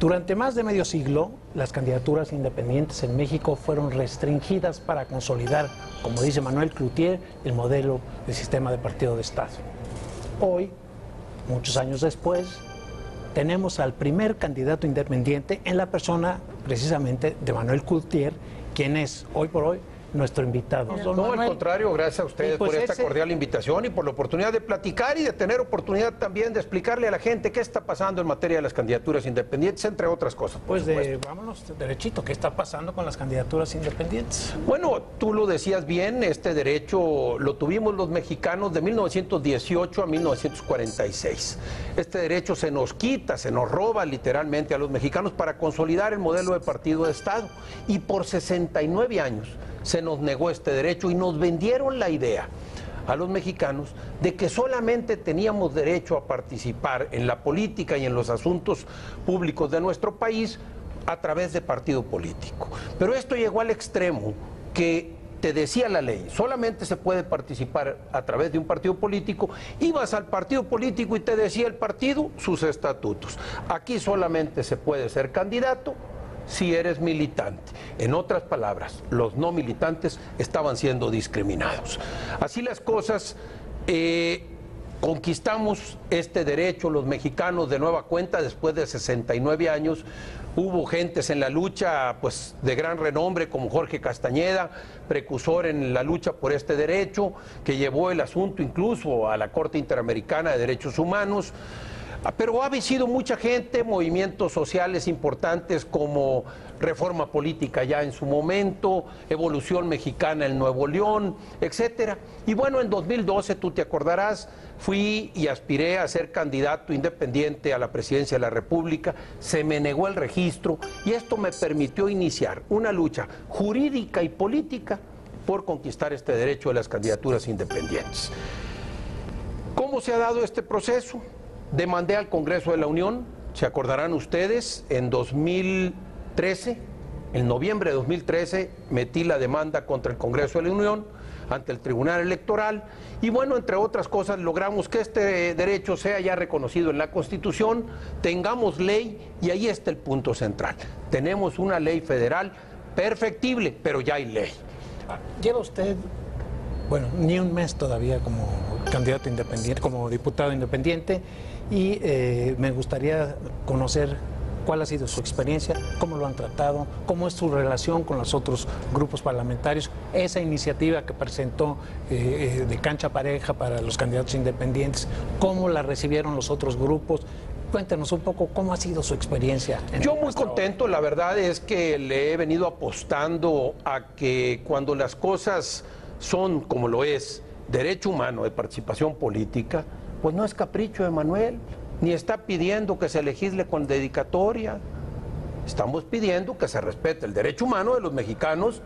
Durante más de medio siglo, las candidaturas independientes en México fueron restringidas para consolidar, como dice Manuel Cloutier, el modelo del sistema de partido de Estado. Hoy, muchos años después, tenemos al primer candidato independiente en la persona, precisamente, de Manuel Cloutier, quien es, hoy por hoy, nuestro invitado. No, al contrario, gracias a ustedes por esta cordial invitación y por la oportunidad de platicar y de tener oportunidad también de explicarle a la gente qué está pasando en materia de las candidaturas independientes, entre otras cosas. Pues vámonos derechito, ¿qué está pasando con las candidaturas independientes? Bueno, tú lo decías bien, este derecho lo tuvimos los mexicanos de 1918 a 1946. Este derecho se nos quita, se nos roba literalmente a los mexicanos para consolidar el modelo de partido de Estado. Y por 69 años se nos negó este derecho y nos vendieron la idea a los mexicanos de que solamente teníamos derecho a participar en la política y en los asuntos públicos de nuestro país a través de partido político. Pero esto llegó al extremo que te decía la ley, solamente se puede participar a través de un partido político, ibas al partido político y te decía el partido sus estatutos. Aquí solamente se puede ser candidato si eres militante. En otras palabras, los no militantes estaban siendo discriminados. Así las cosas, conquistamos este derecho los mexicanos de nueva cuenta después de 69 años. Hubo gentes en la lucha pues de gran renombre como Jorge Castañeda, precursor en la lucha por este derecho, que llevó el asunto incluso a la Corte Interamericana de Derechos Humanos. Pero ha vencido mucha gente, movimientos sociales importantes como Reforma Política ya en su momento, Evolución Mexicana en Nuevo León, etcétera. Y bueno, en 2012, tú te acordarás, fui y aspiré a ser candidato independiente a la presidencia de la República, se me negó el registro y esto me permitió iniciar una lucha jurídica y política por conquistar este derecho de las candidaturas independientes. ¿Cómo se ha dado este proceso? Demandé al Congreso de la Unión, se acordarán ustedes, en 2013, en noviembre de 2013, metí la demanda contra el Congreso de la Unión ante el Tribunal Electoral y bueno, entre otras cosas, logramos que este derecho sea ya reconocido en la Constitución, tengamos ley y ahí está el punto central. Tenemos una ley federal perfectible, pero ya hay ley. Lleva usted, bueno, ni un mes todavía como candidato independiente, como diputado independiente, y me gustaría conocer cuál ha sido su experiencia, cómo lo han tratado, cómo es su relación con los otros grupos parlamentarios, esa iniciativa que presentó de cancha pareja para los candidatos independientes, cómo la recibieron los otros grupos. Cuéntenos un poco cómo ha sido su experiencia. Yo muy contento, la verdad es que le he venido apostando a que cuando las cosas son como lo es, derecho humano de participación política, pues no es capricho de Manuel, ni está pidiendo que se legisle con dedicatoria. Estamos pidiendo que se respete el derecho humano de los mexicanos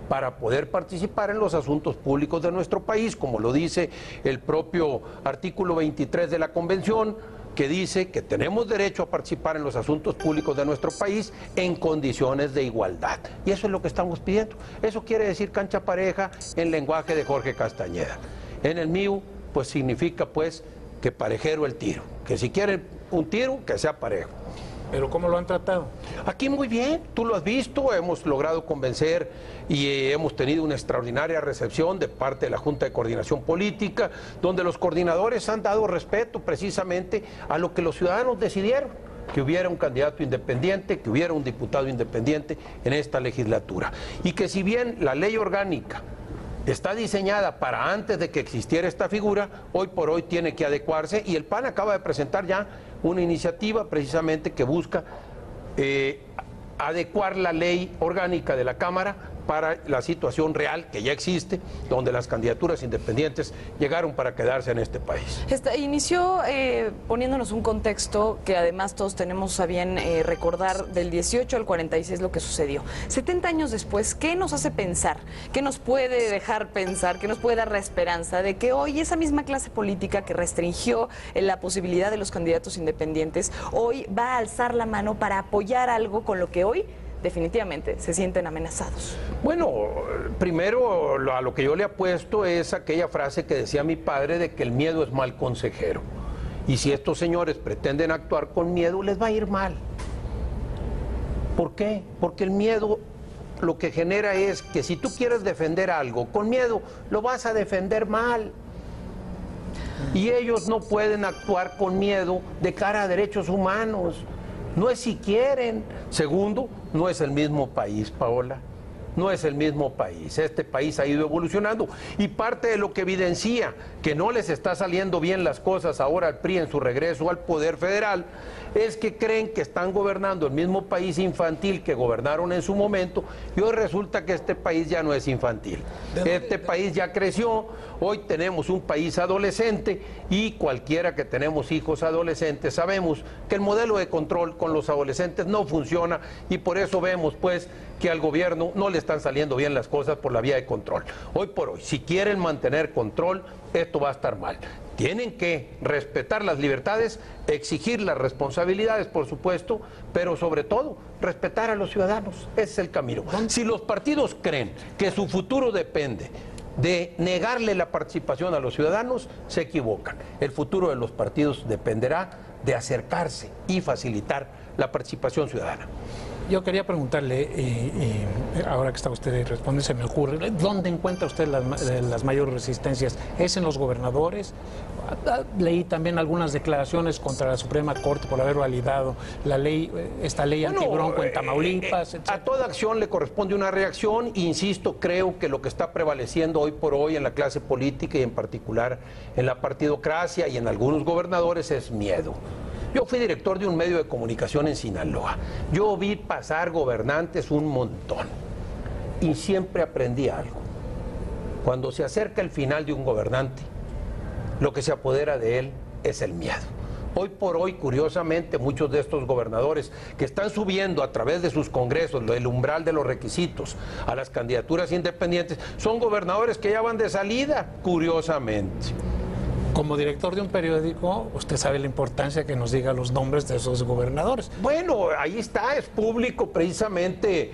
para poder participar en los asuntos públicos de nuestro país, como lo dice el propio artículo 23 de la Convención, que dice que tenemos derecho a participar en los asuntos públicos de nuestro país en condiciones de igualdad. Y eso es lo que estamos pidiendo. Eso quiere decir cancha pareja en lenguaje de Jorge Castañeda. En el mío, pues significa pues que parejero el tiro. Que si quieren un tiro, que sea parejo. ¿Pero cómo lo han tratado? Aquí muy bien, tú lo has visto, hemos logrado convencer y hemos tenido una extraordinaria recepción de parte de la Junta de Coordinación Política, donde los coordinadores han dado respeto precisamente a lo que los ciudadanos decidieron, que hubiera un candidato independiente, que hubiera un diputado independiente en esta legislatura. Y que si bien la ley orgánica está diseñada para antes de que existiera esta figura, hoy por hoy tiene que adecuarse y el PAN acaba de presentar ya una iniciativa precisamente que busca adecuar la ley orgánica de la Cámara para la situación real que ya existe, donde las candidaturas independientes llegaron para quedarse en este país. Inició poniéndonos un contexto que además todos tenemos a bien recordar del 18 al 46 lo que sucedió. 70 años después, ¿qué nos hace pensar? ¿Qué nos puede dejar pensar? ¿Qué nos puede dar la esperanza de que hoy esa misma clase política que restringió la posibilidad de los candidatos independientes, hoy va a alzar la mano para apoyar algo con lo que hoy definitivamente se sienten amenazados? Bueno, primero a lo que yo le apuesto es aquella frase que decía mi padre de que el miedo es mal consejero. Y si estos señores pretenden actuar con miedo, les va a ir mal. ¿Por qué? Porque el miedo lo que genera es que si tú quieres defender algo con miedo, lo vas a defender mal. Y ellos no pueden actuar con miedo de cara a derechos humanos. No es si quieren. Segundo, no es el mismo país, Paola. No es el mismo país. Este país ha ido evolucionando y parte de lo que evidencia que no les está saliendo bien las cosas ahora al PRI en su regreso al poder federal es que creen que están gobernando el mismo país infantil que gobernaron en su momento y hoy resulta que este país ya no es infantil. Este país ya creció, hoy tenemos un país adolescente y cualquiera que tenemos hijos adolescentes sabemos que el modelo de control con los adolescentes no funciona y por eso vemos pues que al gobierno no le están saliendo bien las cosas por la vía de control. Hoy por hoy, si quieren mantener control, esto va a estar mal. Tienen que respetar las libertades, exigir las responsabilidades, por supuesto, pero sobre todo, respetar a los ciudadanos. Ese es el camino. Si los partidos creen que su futuro depende de negarle la participación a los ciudadanos, se equivocan. El futuro de los partidos dependerá de acercarse y facilitar la participación ciudadana. Yo quería preguntarle, ahora que está usted responde, se me ocurre, ¿dónde encuentra usted las mayores resistencias? ¿Es en los gobernadores? Leí también algunas declaraciones contra la Suprema Corte por haber validado la ley, esta ley antibronco en Tamaulipas, etc. A toda acción le corresponde una reacción, e insisto, creo que lo que está prevaleciendo hoy por hoy en la clase política y en particular en la partidocracia y en algunos gobernadores es miedo. Yo fui director de un medio de comunicación en Sinaloa. Yo vi pasar gobernantes un montón y siempre aprendí algo. Cuando se acerca el final de un gobernante, lo que se apodera de él es el miedo. Hoy por hoy, curiosamente, muchos de estos gobernadores que están subiendo a través de sus congresos el umbral de los requisitos a las candidaturas independientes, son gobernadores que ya van de salida, curiosamente. Como director de un periódico, usted sabe la importancia que nos diga los nombres de esos gobernadores. Bueno, ahí está, es público precisamente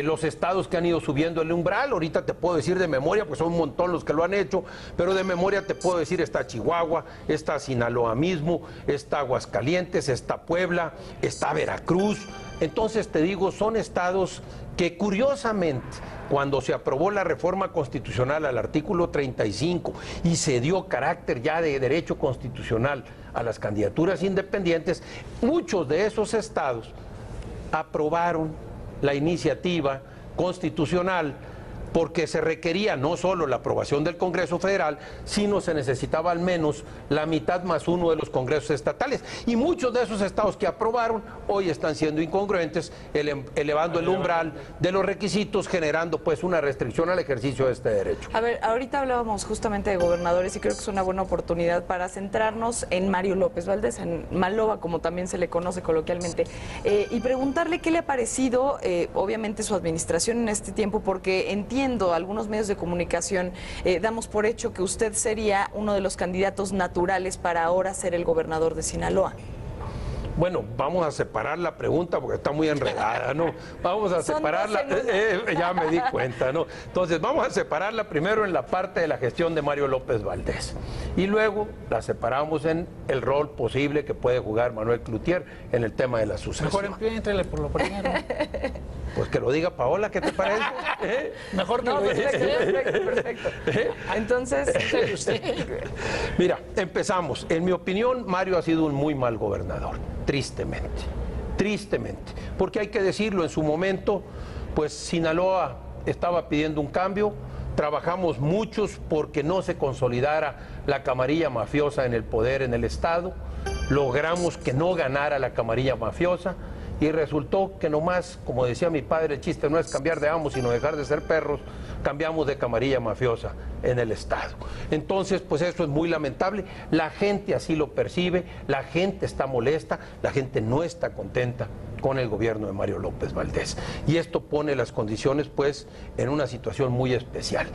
los estados que han ido subiendo el umbral. Ahorita te puedo decir de memoria, pues son un montón los que lo han hecho, pero de memoria te puedo decir, está Chihuahua, está Sinaloa mismo, está Aguascalientes, está Puebla, está Veracruz. Entonces te digo, son estados que curiosamente, cuando se aprobó la reforma constitucional al artículo 35 y se dio carácter ya de derecho constitucional a las candidaturas independientes, muchos de esos estados aprobaron la iniciativa constitucional porque se requería no solo la aprobación del Congreso Federal, sino se necesitaba al menos la mitad más uno de los congresos estatales. Y muchos de esos estados que aprobaron hoy están siendo incongruentes, elevando el umbral de los requisitos, generando pues una restricción al ejercicio de este derecho. A ver, ahorita hablábamos justamente de gobernadores y creo que es una buena oportunidad para centrarnos en Mario López Valdés, en Maloba, como también se le conoce coloquialmente, y preguntarle qué le ha parecido, obviamente, su administración en este tiempo, porque entiendo, algunos medios de comunicación damos por hecho que usted sería uno de los candidatos naturales para ahora ser el gobernador de Sinaloa. Bueno, vamos a separar la pregunta porque está muy enredada, ¿no? Vamos a separarla, ya me di cuenta, ¿no? Entonces, vamos a separarla primero en la parte de la gestión de Mario López Valdés y luego la separamos en el rol posible que puede jugar Manuel Cloutier en el tema de la sucesión. Mejor entrele por lo primero. Pues que lo diga Paola, ¿qué te parece? Mejor que no, lo diga. perfecto. Entonces, mira, empezamos. En mi opinión, Mario ha sido un muy mal gobernador, tristemente, porque hay que decirlo, en su momento, pues Sinaloa estaba pidiendo un cambio, trabajamos muchos porque no se consolidara la camarilla mafiosa en el poder en el Estado, logramos que no ganara la camarilla mafiosa, y resultó que nomás, como decía mi padre, el chiste no es cambiar de amo, sino dejar de ser perros, cambiamos de camarilla mafiosa en el Estado. Entonces, pues eso es muy lamentable, la gente así lo percibe, la gente está molesta, la gente no está contenta con el gobierno de Mario López Valdés. Y esto pone las condiciones, pues, en una situación muy especial.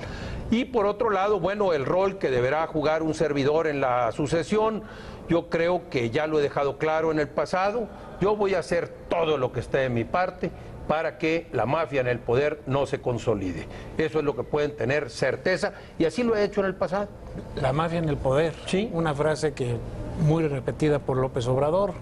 Y por otro lado, bueno, el rol que deberá jugar un servidor en la sucesión, yo creo que ya lo he dejado claro en el pasado, yo voy a hacer todo lo que esté de mi parte para que la mafia en el poder no se consolide. Eso es lo que pueden tener certeza y así lo he hecho en el pasado. La mafia en el poder. Sí. Una frase que muy repetida por López Obrador.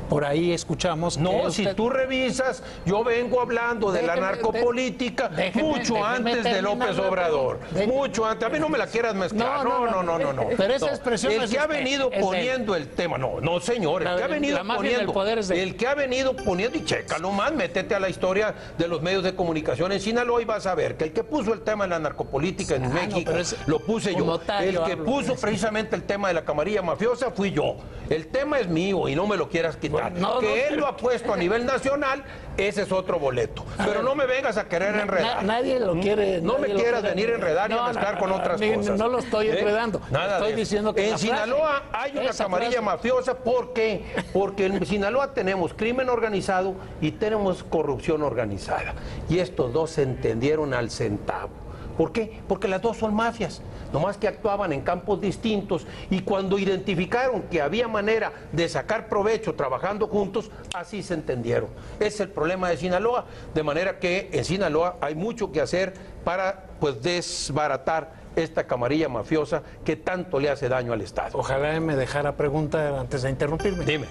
Por ahí escuchamos... No, que si usted... tú revisas, yo vengo hablando de la narcopolítica mucho antes de López Obrador. Mucho antes. A mí no me la quieras mezclar. No. Pero esa expresión el que ha venido poniendo el tema, no señor, el que ha venido poniendo, el que ha venido poniendo, y chécalo más, métete a la historia de los medios de comunicación en Sinaloa y vas a ver que el que puso el tema de la narcopolítica en México, lo puse yo. El que puso precisamente el tema de la camarilla mafiosa fui yo. El tema es mío y no me lo quieras quitar. Que él lo ha puesto a nivel nacional, ese es otro boleto. Pero no me vengas a querer enredar. Nadie lo quiere. No me quieras venir a enredar y a mezclar con otras cosas. No lo estoy enredando. Nada estoy diciendo que en Sinaloa hay una camarilla mafiosa. ¿Por qué? Porque en Sinaloa tenemos crimen organizado y tenemos corrupción organizada. Y estos dos se entendieron al centavo. ¿Por qué? Porque las dos son mafias, nomás que actuaban en campos distintos y cuando identificaron que había manera de sacar provecho trabajando juntos, así se entendieron. Ese es el problema de Sinaloa, de manera que en Sinaloa hay mucho que hacer para pues desbaratar esta camarilla mafiosa que tanto le hace daño al Estado. Ojalá me dejara preguntar antes de interrumpirme. Dime.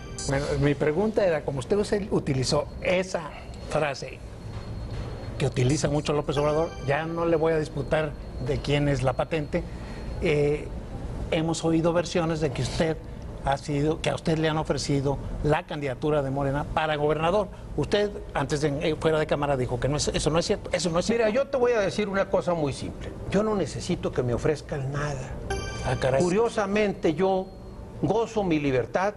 Mi pregunta era, como usted utilizó esa frase que utiliza mucho López Obrador, ya no le voy a disputar de quién es la patente. Hemos oído versiones de que a usted le han ofrecido la candidatura de Morena para gobernador. Usted, antes de fuera de cámara, dijo que eso no es cierto. Eso no es cierto. Mira, yo te voy a decir una cosa muy simple. Yo no necesito que me ofrezcan nada. Caray. Curiosamente, yo gozo mi libertad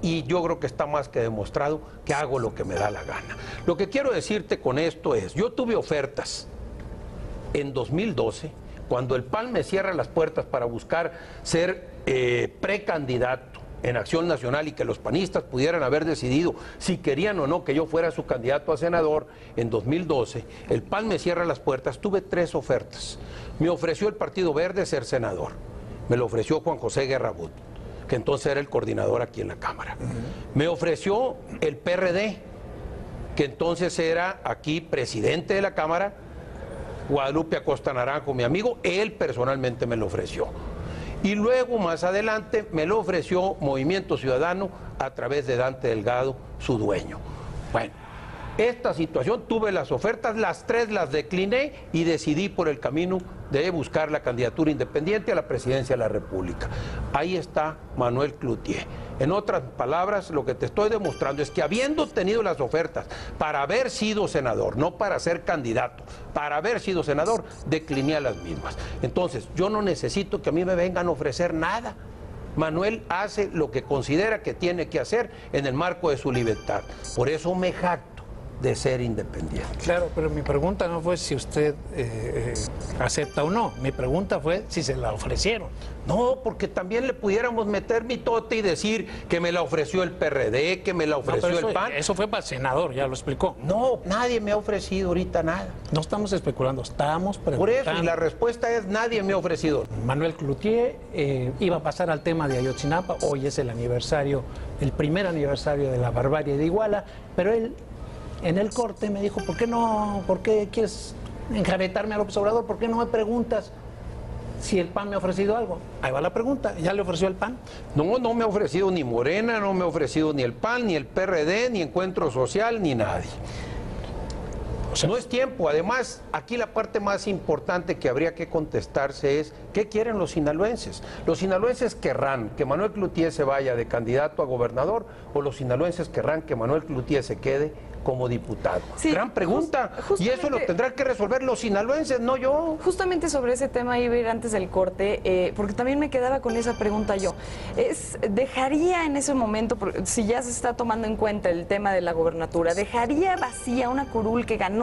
y yo creo que está más que demostrado que hago lo que me da la gana. Lo que quiero decirte con esto es, yo tuve ofertas en 2012, cuando el PAN me cierra las puertas para buscar ser precandidato en Acción Nacional y que los panistas pudieran haber decidido si querían o no que yo fuera su candidato a senador en 2012, el PAN me cierra las puertas, tuve 3 ofertas. Me ofreció el Partido Verde ser senador, me lo ofreció Juan José Guerrabut, que entonces era el coordinador aquí en la Cámara. Me ofreció el PRD, que entonces era aquí presidente de la Cámara, Guadalupe Acosta Naranjo, mi amigo, él personalmente me lo ofreció. Y luego, más adelante, me lo ofreció Movimiento Ciudadano a través de Dante Delgado, su dueño. Bueno, esta situación, tuve las ofertas, las 3 las decliné y decidí por el camino de buscar la candidatura independiente a la presidencia de la República. Ahí está Manuel Cloutier. En otras palabras, lo que te estoy demostrando es que habiendo tenido las ofertas para haber sido senador, no para ser candidato, para haber sido senador, decliné a las mismas. Entonces, yo no necesito que a mí me vengan a ofrecer nada. Manuel hace lo que considera que tiene que hacer en el marco de su libertad. Por eso me jacto de ser independiente. Claro, pero mi pregunta no fue si usted acepta o no. Mi pregunta fue si se la ofrecieron. No, porque también le pudiéramos meter mitote y decir que me la ofreció el PRD, que me la ofreció el PAN. Eso fue para senador, ya lo explicó. No, nadie me ha ofrecido ahorita nada. No estamos especulando, estamos preguntando. Por eso, y la respuesta es nadie me ha ofrecido. Manuel Cloutier iba a pasar al tema de Ayotzinapa. Hoy es el primer aniversario de la barbarie de Iguala, pero él en el corte me dijo, ¿por qué quieres enjaretarme a López Obrador? ¿Por qué no me preguntas si el PAN me ha ofrecido algo? Ahí va la pregunta, ¿ya le ofreció el PAN? No me ha ofrecido ni Morena, no me ha ofrecido ni el PAN, ni el PRD, ni Encuentro Social, ni nadie. O sea, no es tiempo. Además, aquí la parte más importante que habría que contestarse es ¿qué quieren los sinaloenses? ¿Los sinaloenses querrán que Manuel Cloutier se vaya de candidato a gobernador o los sinaloenses querrán que Manuel Cloutier se quede como diputado? Sí, gran pregunta. Y eso lo tendrán que resolver los sinaloenses, no yo. Justamente sobre ese tema iba a ir antes del corte, porque también me quedaba con esa pregunta yo. ¿Dejaría en ese momento, si ya se está tomando en cuenta el tema de la gobernatura, dejaría vacía una curul que ganó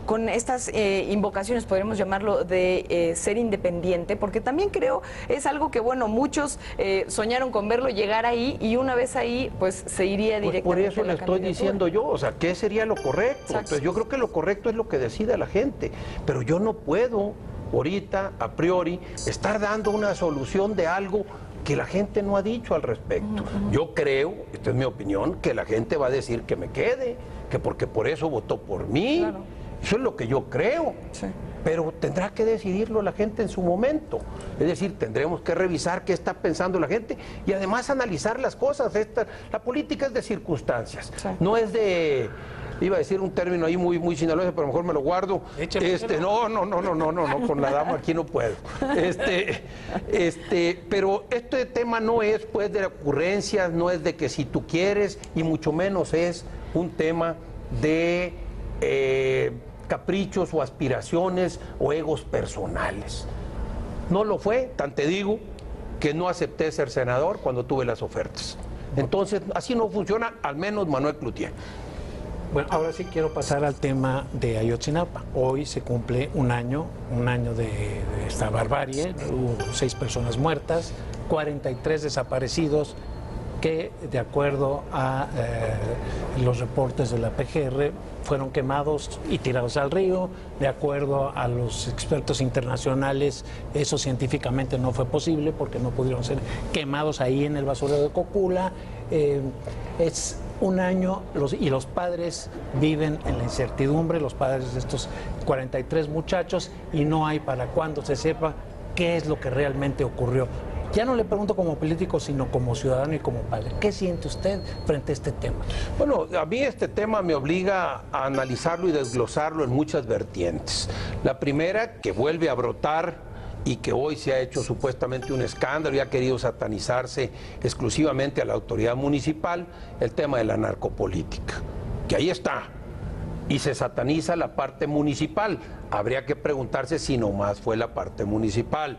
con estas invocaciones, podríamos llamarlo, de ser independiente? Porque también creo es algo que, bueno, muchos soñaron con verlo llegar ahí y una vez ahí, pues se iría directamente. Por eso le estoy diciendo yo, o sea, ¿qué sería lo correcto? Exacto. Entonces yo creo que lo correcto es lo que decide la gente, pero yo no puedo ahorita, a priori, estar dando una solución de algo que la gente no ha dicho al respecto. Yo creo, esta es mi opinión, que la gente va a decir que me quede, que porque por eso votó por mí. Claro. Eso es lo que yo creo. Sí. pero tendrá que decidirlo la gente en su momento. Es decir, tendremos que revisar qué está pensando la gente y además analizar las cosas. La política es de circunstancias, sí. No es de... Iba a decir un término ahí muy sinaloense, pero mejor me lo guardo. No, con la dama aquí no puedo. Pero este tema no es pues de ocurrencias, no es de que si tú quieres, y mucho menos es un tema de caprichos o aspiraciones o egos personales. No lo fue, tan te digo que no acepté ser senador cuando tuve las ofertas. Entonces, así no funciona, al menos Manuel Cloutier. Bueno, ahora sí quiero pasar al tema de Ayotzinapa. Hoy se cumple un año de esta barbarie. Hubo 6 personas muertas, 43 desaparecidos que, de acuerdo a los reportes de la PGR, fueron quemados y tirados al río. De acuerdo a los expertos internacionales, eso científicamente no fue posible porque no pudieron ser quemados ahí en el basurero de Cocula. Es un año y los padres viven en la incertidumbre, los padres de estos 43 muchachos, y no hay para cuando se sepa qué es lo que realmente ocurrió. Ya no le pregunto como político, sino como ciudadano y como padre. ¿Qué siente usted frente a este tema? Bueno, a mí este tema me obliga a analizarlo y desglosarlo en muchas vertientes. La primera, que vuelve a brotar y que hoy se ha hecho supuestamente un escándalo y ha querido satanizarse exclusivamente a la autoridad municipal, el tema de la narcopolítica, que ahí está, y se sataniza la parte municipal. Habría que preguntarse si nomás fue la parte municipal.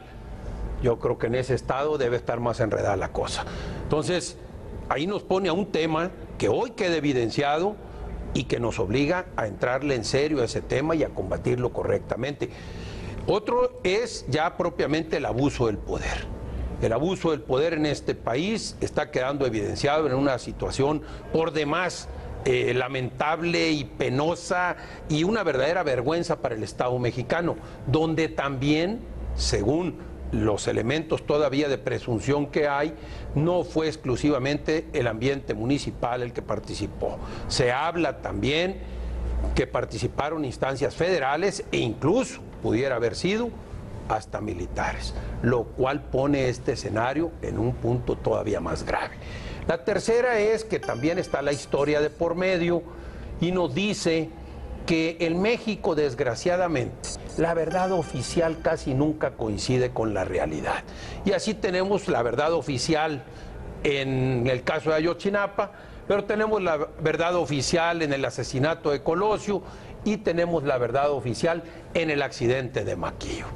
Yo creo que en ese estado debe estar más enredada la cosa. Entonces, ahí nos pone a un tema que hoy queda evidenciado y que nos obliga a entrarle en serio a ese tema y a combatirlo correctamente. Otro es ya propiamente el abuso del poder. El abuso del poder en este país está quedando evidenciado en una situación por demás lamentable y penosa y una verdadera vergüenza para el Estado mexicano, donde también, según los elementos todavía de presunción que hay, no fue exclusivamente el ambiente municipal el que participó. Se habla también que participaron instancias federales e incluso pudiera haber sido hasta militares, lo cual pone este escenario en un punto todavía más grave. La tercera es que también está la historia de por medio y nos dice que en México, desgraciadamente, la verdad oficial casi nunca coincide con la realidad. Y así tenemos la verdad oficial en el caso de Ayotzinapa, pero tenemos la verdad oficial en el asesinato de Colosio y tenemos la verdad oficial en el accidente de Maquillo.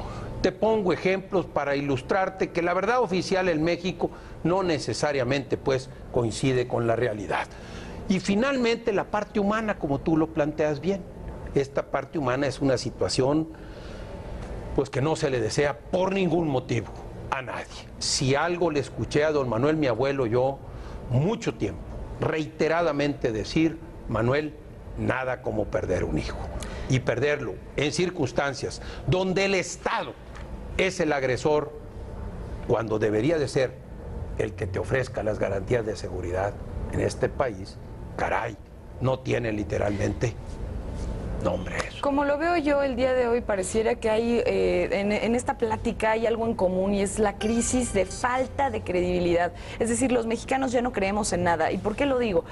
Te pongo ejemplos para ilustrarte que la verdad oficial en México no necesariamente pues coincide con la realidad. Y finalmente la parte humana, como tú lo planteas bien. Esta parte humana es una situación pues que no se le desea por ningún motivo a nadie. Si algo le escuché a don Manuel, mi abuelo, yo mucho tiempo, reiteradamente decir: Manuel, nada como perder un hijo. Y perderlo en circunstancias donde el Estado es el agresor, cuando debería de ser el que te ofrezca las garantías de seguridad en este país, caray, no tiene literalmente nombre eso. Como lo veo yo el día de hoy, pareciera que hay en esta plática hay algo en común, y es la crisis de falta de credibilidad. Es decir, los mexicanos ya no creemos en nada. ¿Y por qué lo digo?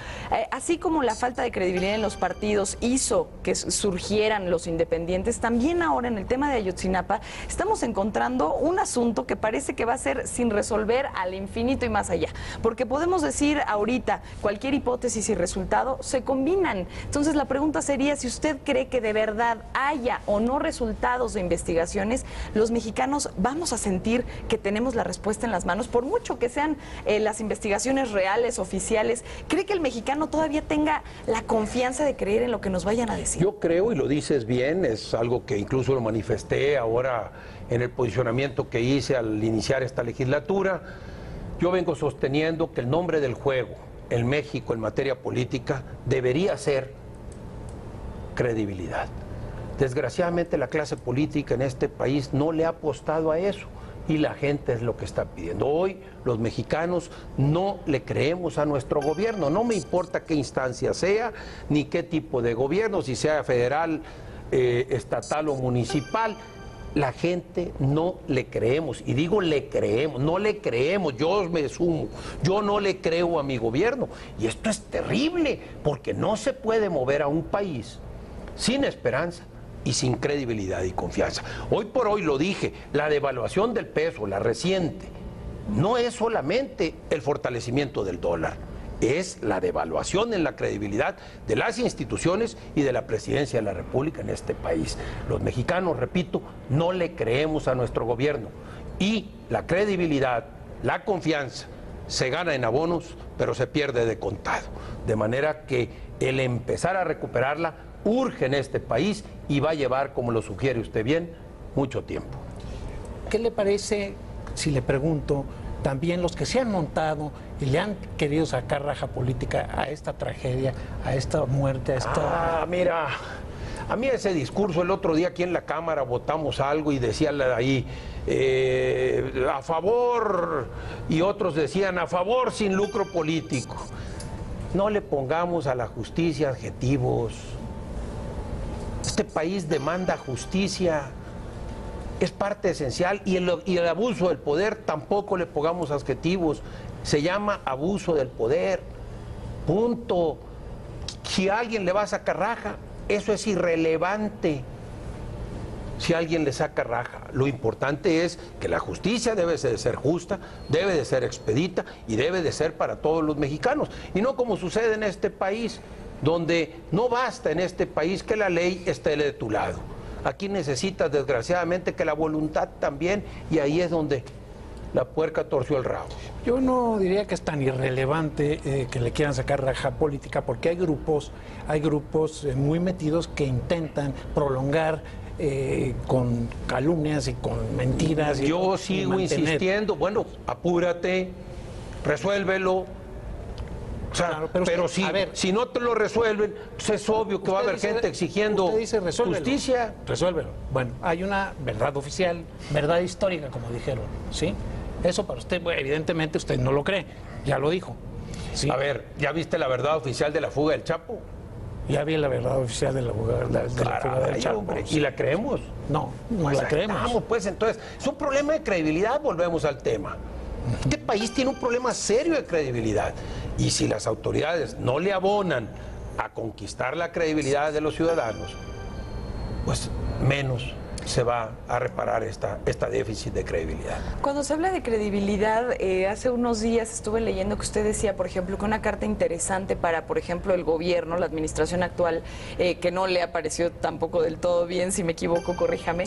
Así como la falta de credibilidad en los partidos hizo que surgieran los independientes, también ahora en el tema de Ayotzinapa estamos encontrando un asunto que parece que va a ser sin resolver al infinito y más allá. Porque podemos decir ahorita cualquier hipótesis y resultado se combinan. Entonces la pregunta sería, si usted cree que de verdad haya o no resultados de investigaciones, los mexicanos vamos a sentir que tenemos la respuesta en las manos, por mucho que sean las investigaciones reales, oficiales. ¿Cree que el mexicano todavía tenga la confianza de creer en lo que nos vayan a decir? Yo creo, y lo dices bien, es algo que incluso lo manifesté ahora en el posicionamiento que hice al iniciar esta legislatura. Yo vengo sosteniendo que el nombre del juego en México en materia política debería ser credibilidad. Desgraciadamente la clase política en este país no le ha apostado a eso y la gente es lo que está pidiendo. Hoy los mexicanos no le creemos a nuestro gobierno, no me importa qué instancia sea, ni qué tipo de gobierno, si sea federal, estatal o municipal. la gente no le creemos, y digo le creemos, no le creemos, yo me sumo, yo no le creo a mi gobierno, y esto es terrible, porque no se puede mover a un país sin esperanza y sin credibilidad y confianza. Hoy por hoy lo dije, la devaluación del peso, la reciente, no es solamente el fortalecimiento del dólar, es la devaluación en la credibilidad de las instituciones y de la presidencia de la República en este país. Los mexicanos, repito, no le creemos a nuestro gobierno, y la credibilidad, la confianza, se gana en abonos, pero se pierde de contado. De manera que el empezar a recuperarla urge en este país y va a llevar, como lo sugiere usted bien, mucho tiempo. ¿Qué le parece, si le pregunto, también los que se han montado y le han querido sacar raja política a esta tragedia, a esta muerte, a esta... Mira, a mí ese discurso, el otro día aquí en la Cámara votamos algo y decían ahí, a favor, y otros decían a favor sin lucro político. No le pongamos a la justicia adjetivos. Este país demanda justicia, es parte esencial, y el abuso del poder tampoco le pongamos adjetivos, se llama abuso del poder, punto. Si a alguien le va a sacar raja, eso es irrelevante. Si alguien le saca raja, lo importante es que la justicia debe de ser justa, debe de ser expedita y debe de ser para todos los mexicanos, y no como sucede en este país, donde no basta en este país que la ley esté de tu lado. Aquí necesitas, desgraciadamente, que la voluntad también, y ahí es donde la puerca torció el rabo. Yo no diría que es tan irrelevante que le quieran sacar raja política, porque hay grupos muy metidos que intentan prolongar con calumnias y con mentiras. Yo sigo insistiendo, bueno, apúrate, resuélvelo. O sea, claro, pero si no te lo resuelven, pues es obvio que va a haber gente exigiendo justicia. Resuélvelo. Bueno, hay una verdad oficial, verdad histórica, como dijeron, ¿sí? Eso para usted, bueno, evidentemente usted no lo cree, ya lo dijo. ¿sí? A ver, ¿ya viste la verdad oficial de la fuga del Chapo? Ya vi la verdad oficial de la fuga del Chapo. Hombre, ¿y la creemos? No, no pues la creemos. Vamos, pues entonces, es un problema de credibilidad, volvemos al tema. Este país tiene un problema serio de credibilidad, y si las autoridades no le abonan a conquistar la credibilidad de los ciudadanos, pues menos se va a reparar esta déficit de credibilidad. Cuando se habla de credibilidad, hace unos días estuve leyendo que usted decía, por ejemplo, que una carta interesante para, por ejemplo, el gobierno, la administración actual, que no le apareció tampoco del todo bien, si me equivoco, corríjame,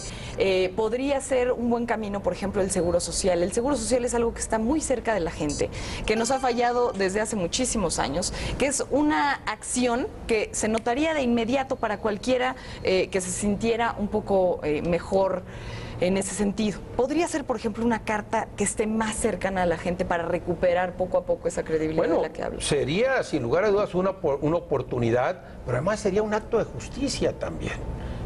podría ser un buen camino, por ejemplo, el Seguro Social. El Seguro Social es algo que está muy cerca de la gente, que nos ha fallado desde hace muchísimos años, que es una acción que se notaría de inmediato para cualquiera que se sintiera un poco mejor en ese sentido. ¿Podría ser, por ejemplo, una carta que esté más cercana a la gente para recuperar poco a poco esa credibilidad de la que habla? Sería, sin lugar a dudas, una oportunidad, pero además sería un acto de justicia también.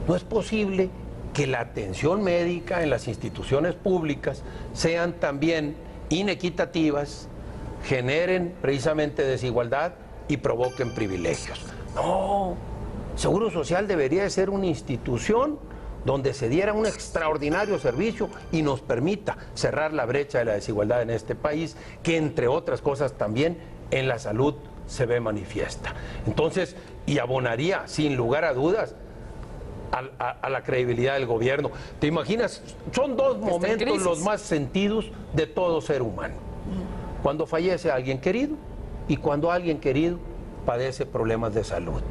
No es posible que la atención médica en las instituciones públicas sean también inequitativas, generen precisamente desigualdad y provoquen privilegios. No, Seguro Social debería de ser una institución donde se diera un extraordinario servicio y nos permita cerrar la brecha de la desigualdad en este país, que entre otras cosas también en la salud se ve manifiesta. Entonces, y abonaría sin lugar a dudas a la credibilidad del gobierno. ¿Te imaginas? Son dos momentos los más sentidos de todo ser humano. Cuando fallece alguien querido y cuando alguien querido padece problemas de salud.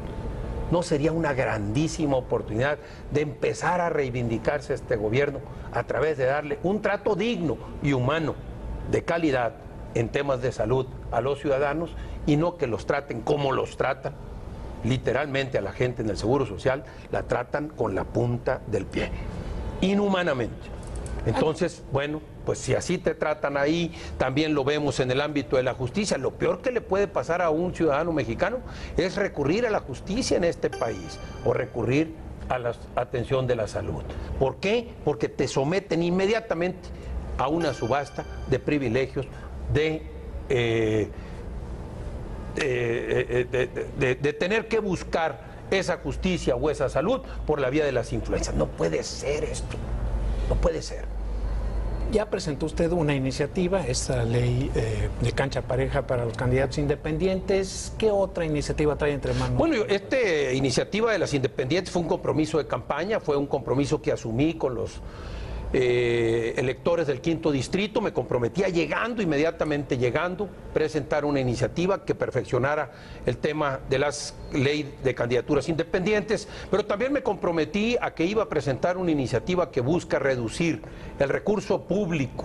¿No sería una grandísima oportunidad de empezar a reivindicarse este gobierno a través de darle un trato digno y humano, de calidad, en temas de salud a los ciudadanos, y no que los traten como los tratan? Literalmente a la gente en el Seguro Social la tratan con la punta del pie, inhumanamente. Entonces, bueno, pues si así te tratan ahí, también lo vemos en el ámbito de la justicia. Lo peor que le puede pasar a un ciudadano mexicano es recurrir a la justicia en este país o recurrir a la atención de la salud. ¿Por qué? Porque te someten inmediatamente a una subasta de privilegios, de tener que buscar esa justicia o esa salud por la vía de las influencias. No puede ser esto. No puede ser. Ya presentó usted una iniciativa, esta ley de cancha pareja para los candidatos independientes. ¿Qué otra iniciativa trae entre manos? Bueno, esta iniciativa de las independientes fue un compromiso de campaña, fue un compromiso que asumí con los electores del 5º distrito. Me comprometía inmediatamente llegando, presentar una iniciativa que perfeccionara el tema de las leyes de candidaturas independientes, pero también me comprometí a que iba a presentar una iniciativa que busca reducir el recurso público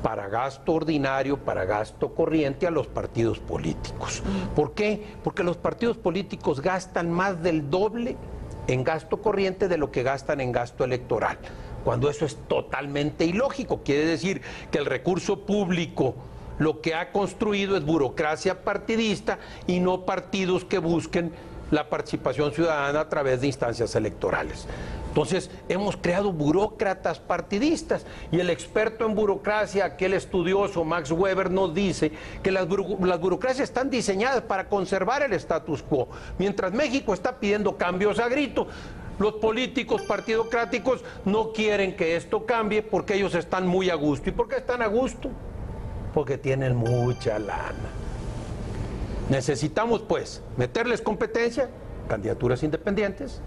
para gasto ordinario, para gasto corriente a los partidos políticos. ¿Por qué? Porque los partidos políticos gastan más del doble en gasto corriente de lo que gastan en gasto electoral, cuando eso es totalmente ilógico. Quiere decir que el recurso público lo que ha construido es burocracia partidista y no partidos que busquen la participación ciudadana a través de instancias electorales. Entonces, hemos creado burócratas partidistas, y el experto en burocracia, aquel estudioso Max Weber, nos dice que las burocracias están diseñadas para conservar el status quo. Mientras México está pidiendo cambios a grito, los políticos partidocráticos no quieren que esto cambie porque ellos están muy a gusto. ¿Y por qué están a gusto? Porque tienen mucha lana. Necesitamos, pues, meterles competencia, candidaturas independientes,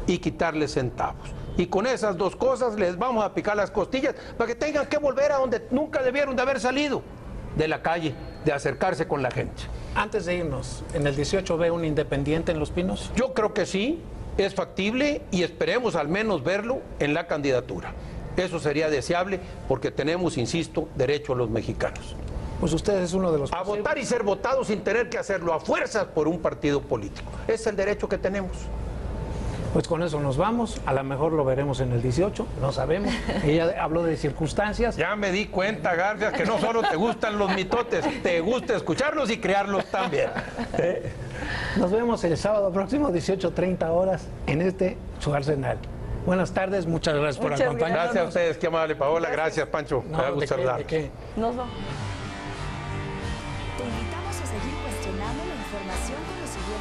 y quitarles centavos. Y con esas dos cosas les vamos a picar las costillas para que tengan que volver a donde nunca debieron de haber salido, de la calle, de acercarse con la gente. Antes de irnos, ¿en el 18 ve un independiente en Los Pinos? Yo creo que sí, es factible, y esperemos al menos verlo en la candidatura. Eso sería deseable porque tenemos, insisto, derecho a los mexicanos. Pues usted es uno de los... A votar y ser votados sin tener que hacerlo a fuerzas por un partido político. Es el derecho que tenemos. Pues con eso nos vamos, a lo mejor lo veremos en el 18, no sabemos. Ella habló de circunstancias. Ya me di cuenta, Garfias, que no solo te gustan los mitotes, te gusta escucharlos y crearlos también. Nos vemos el sábado próximo, 18:30 horas, en su Arsenal. Buenas tardes, muchas gracias por acompañarnos. Gracias a ustedes, qué amable, Paola. Gracias, Pancho. No, me da gusto saludar. Nos vamos. Te invitamos a seguir cuestionando la información con los siguientes